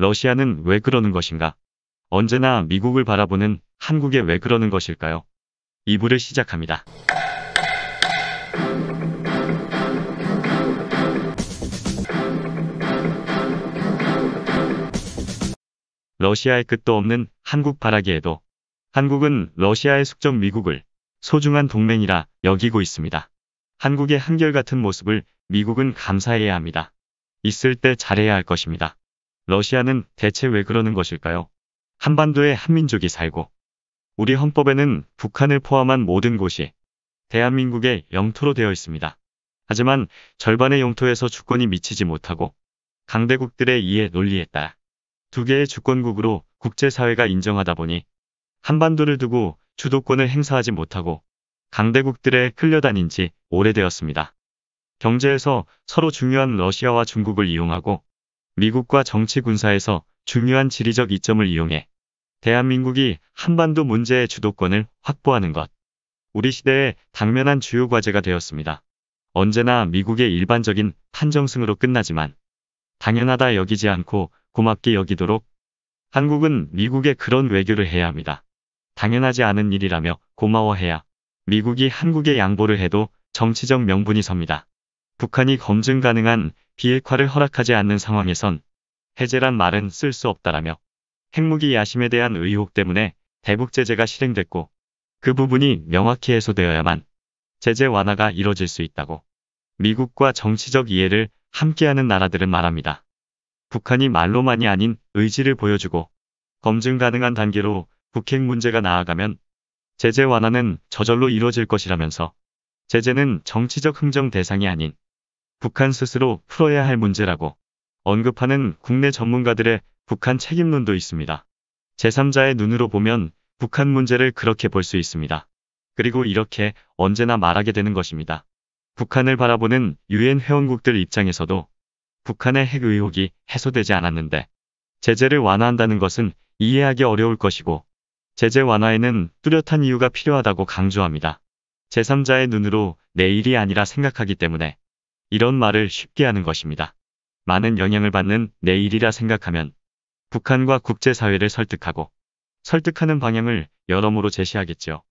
러시아는 왜 그러는 것인가? 언제나 미국을 바라보는 한국에 왜 그러는 것일까요? 2부를 시작합니다. 러시아의 끝도 없는 한국 바라기에도 한국은 러시아의 숙적 미국을 소중한 동맹이라 여기고 있습니다. 한국의 한결같은 모습을 미국은 감사해야 합니다. 있을 때 잘해야 할 것입니다. 러시아는 대체 왜 그러는 것일까요? 한반도에 한민족이 살고 우리 헌법에는 북한을 포함한 모든 곳이 대한민국의 영토로 되어 있습니다. 하지만 절반의 영토에서 주권이 미치지 못하고 강대국들의 이해 논리에 따라 두 개의 주권국으로 국제사회가 인정하다 보니 한반도를 두고 주도권을 행사하지 못하고 강대국들에 끌려다닌 지 오래되었습니다. 경제에서 서로 중요한 러시아와 중국을 이용하고 미국과 정치 군사에서 중요한 지리적 이점을 이용해 대한민국이 한반도 문제의 주도권을 확보하는 것. 우리 시대의 당면한 주요 과제가 되었습니다. 언제나 미국의 일반적인 판정승으로 끝나지만 당연하다 여기지 않고 고맙게 여기도록 한국은 미국의 그런 외교를 해야 합니다. 당연하지 않은 일이라며 고마워해야 미국이 한국에 양보를 해도 정치적 명분이 섭니다. 북한이 검증 가능한 비핵화를 허락하지 않는 상황에선 해제란 말은 쓸 수 없다라며 핵무기 야심에 대한 의혹 때문에 대북 제재가 실행됐고 그 부분이 명확히 해소되어야만 제재 완화가 이뤄질 수 있다고 미국과 정치적 이해를 함께하는 나라들은 말합니다. 북한이 말로만이 아닌 의지를 보여주고 검증 가능한 단계로 북핵 문제가 나아가면 제재 완화는 저절로 이뤄질 것이라면서 제재는 정치적 흥정 대상이 아닌 북한 스스로 풀어야 할 문제라고 언급하는 국내 전문가들의 북한 책임론도 있습니다. 제3자의 눈으로 보면 북한 문제를 그렇게 볼 수 있습니다. 그리고 이렇게 언제나 말하게 되는 것입니다. 북한을 바라보는 유엔 회원국들 입장에서도 북한의 핵 의혹이 해소되지 않았는데 제재를 완화한다는 것은 이해하기 어려울 것이고 제재 완화에는 뚜렷한 이유가 필요하다고 강조합니다. 제3자의 눈으로 내일이 아니라 생각하기 때문에 이런 말을 쉽게 하는 것입니다. 많은 영향을 받는 내일이라 생각하면 북한과 국제사회를 설득하고 설득하는 방향을 여러모로 제시하겠죠.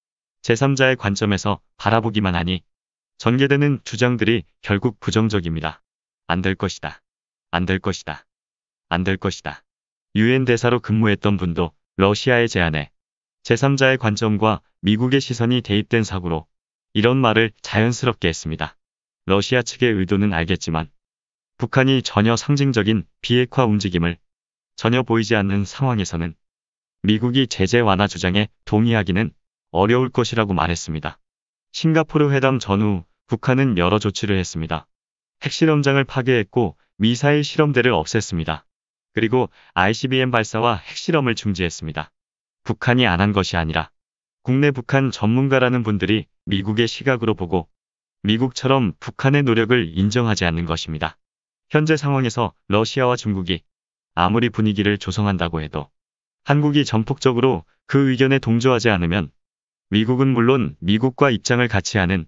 제3자의 관점에서 바라보기만 하니 전개되는 주장들이 결국 부정적입니다. 안 될 것이다. 안 될 것이다. 안 될 것이다. 유엔 대사로 근무했던 분도 러시아의 제안에 제3자의 관점과 미국의 시선이 대입된 사고로 이런 말을 자연스럽게 했습니다. 러시아 측의 의도는 알겠지만 북한이 전혀 상징적인 비핵화 움직임을 전혀 보이지 않는 상황에서는 미국이 제재 완화 주장에 동의하기는 어려울 것이라고 말했습니다. 싱가포르 회담 전후 북한은 여러 조치를 했습니다. 핵실험장을 파괴했고 미사일 실험대를 없앴습니다. 그리고 ICBM 발사와 핵실험을 중지했습니다. 북한이 안 한 것이 아니라 국내 북한 전문가라는 분들이 미국의 시각으로 보고 미국처럼 북한의 노력을 인정하지 않는 것입니다. 현재 상황에서 러시아와 중국이 아무리 분위기를 조성한다고 해도 한국이 전폭적으로 그 의견에 동조하지 않으면 미국은 물론 미국과 입장을 같이 하는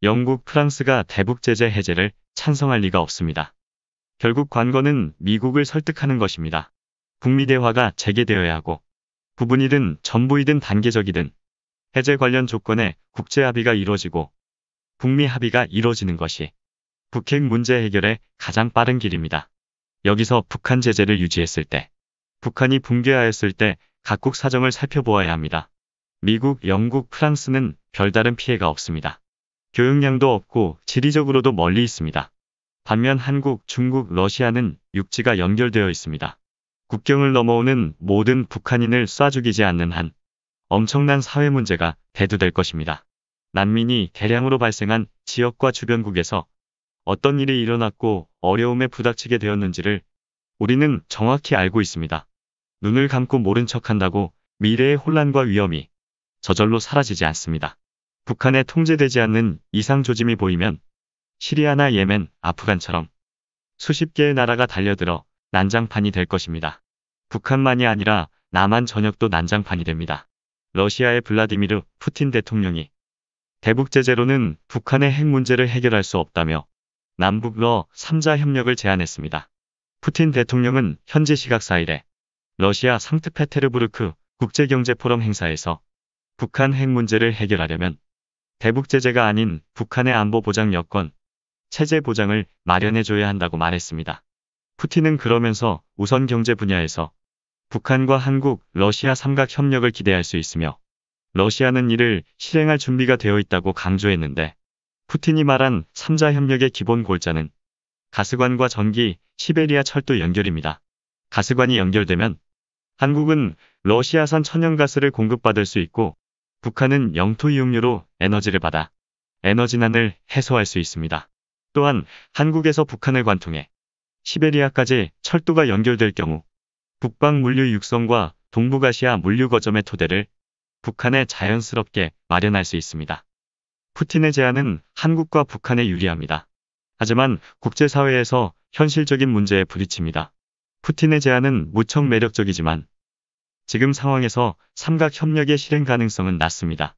영국, 프랑스가 대북 제재 해제를 찬성할 리가 없습니다. 결국 관건은 미국을 설득하는 것입니다. 북미 대화가 재개되어야 하고 부분이든 전부이든 단계적이든 해제 관련 조건에 국제 합의가 이루어지고 북미 합의가 이루어지는 것이 북핵 문제 해결의 가장 빠른 길입니다. 여기서 북한 제재를 유지했을 때, 북한이 붕괴하였을 때 각국 사정을 살펴보아야 합니다. 미국, 영국, 프랑스는 별다른 피해가 없습니다. 교역량도 없고 지리적으로도 멀리 있습니다. 반면 한국, 중국, 러시아는 육지가 연결되어 있습니다. 국경을 넘어오는 모든 북한인을 쏴 죽이지 않는 한 엄청난 사회 문제가 대두될 것입니다. 난민이 대량으로 발생한 지역과 주변국에서 어떤 일이 일어났고 어려움에 부닥치게 되었는지를 우리는 정확히 알고 있습니다. 눈을 감고 모른 척한다고 미래의 혼란과 위험이 저절로 사라지지 않습니다. 북한에 통제되지 않는 이상 조짐이 보이면 시리아나 예멘, 아프간처럼 수십 개의 나라가 달려들어 난장판이 될 것입니다. 북한만이 아니라 남한 전역도 난장판이 됩니다. 러시아의 블라디미르 푸틴 대통령이 대북 제재로는 북한의 핵 문제를 해결할 수 없다며 남북러 3자 협력을 제안했습니다. 푸틴 대통령은 현지 시각 4일에 러시아 상트페테르부르크 국제경제포럼 행사에서 북한 핵 문제를 해결하려면 대북 제재가 아닌 북한의 안보 보장 여건, 체제 보장을 마련해줘야 한다고 말했습니다. 푸틴은 그러면서 우선 경제 분야에서 북한과 한국, 러시아 삼각 협력을 기대할 수 있으며 러시아는 이를 실행할 준비가 되어 있다고 강조했는데, 푸틴이 말한 3자 협력의 기본 골자는 가스관과 전기, 시베리아 철도 연결입니다. 가스관이 연결되면 한국은 러시아산 천연가스를 공급받을 수 있고 북한은 영토 이용료로 에너지를 받아 에너지난을 해소할 수 있습니다. 또한 한국에서 북한을 관통해 시베리아까지 철도가 연결될 경우 북방 물류 육성과 동북아시아 물류 거점의 토대를 북한에 자연스럽게 마련할 수 있습니다. 푸틴의 제안은 한국과 북한에 유리합니다. 하지만 국제사회에서 현실적인 문제에 부딪힙니다. 푸틴의 제안은 무척 매력적이지만 지금 상황에서 삼각협력의 실행 가능성은 낮습니다.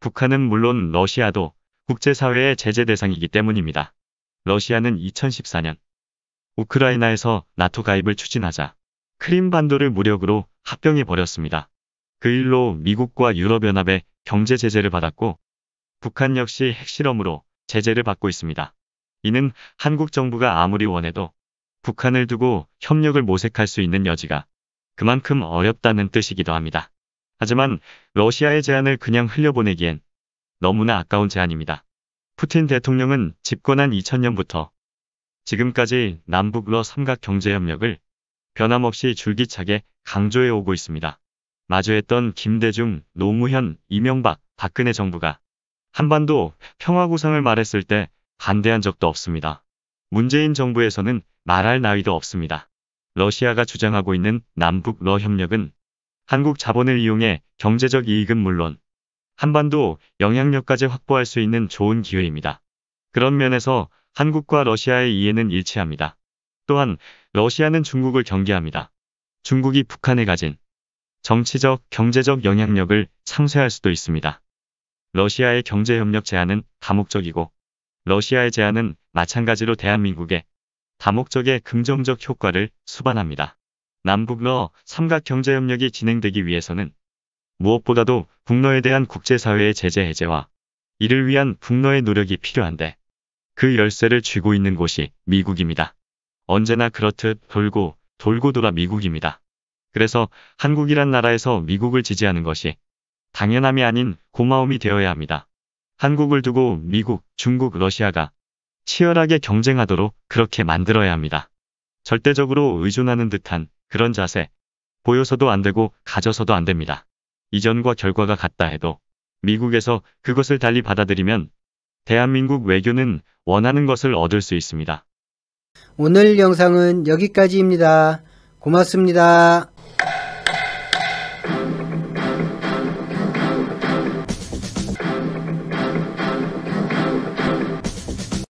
북한은 물론 러시아도 국제사회의 제재 대상이기 때문입니다. 러시아는 2014년 우크라이나에서 나토 가입을 추진하자 크림반도를 무력으로 합병해버렸습니다. 그 일로 미국과 유럽연합의 경제 제재를 받았고 북한 역시 핵실험으로 제재를 받고 있습니다. 이는 한국 정부가 아무리 원해도 북한을 두고 협력을 모색할 수 있는 여지가 그만큼 어렵다는 뜻이기도 합니다. 하지만 러시아의 제안을 그냥 흘려보내기엔 너무나 아까운 제안입니다. 푸틴 대통령은 집권한 2000년부터 지금까지 남북러 삼각 경제협력을 변함없이 줄기차게 강조해 오고 있습니다. 마주했던 김대중, 노무현, 이명박, 박근혜 정부가 한반도 평화 구상을 말했을 때 반대한 적도 없습니다. 문재인 정부에서는 말할 나위도 없습니다. 러시아가 주장하고 있는 남북러 협력은 한국 자본을 이용해 경제적 이익은 물론 한반도 영향력까지 확보할 수 있는 좋은 기회입니다. 그런 면에서 한국과 러시아의 이해는 일치합니다. 또한 러시아는 중국을 경계합니다. 중국이 북한에 가진 정치적, 경제적 영향력을 상쇄할 수도 있습니다. 러시아의 경제협력 제안은 다목적이고 러시아의 제안은 마찬가지로 대한민국의 다목적의 긍정적 효과를 수반합니다. 남북러 삼각경제협력이 진행되기 위해서는 무엇보다도 북러에 대한 국제사회의 제재 해제와 이를 위한 북러의 노력이 필요한데 그 열쇠를 쥐고 있는 곳이 미국입니다. 언제나 그렇듯 돌고 돌아 미국입니다. 그래서 한국이란 나라에서 미국을 지지하는 것이 당연함이 아닌 고마움이 되어야 합니다. 한국을 두고 미국, 중국, 러시아가 치열하게 경쟁하도록 그렇게 만들어야 합니다. 절대적으로 의존하는 듯한 그런 자세 보여서도 안 되고 가져서도 안 됩니다. 이전과 결과가 같다 해도 미국에서 그것을 달리 받아들이면 대한민국 외교는 원하는 것을 얻을 수 있습니다. 오늘 영상은 여기까지입니다. 고맙습니다.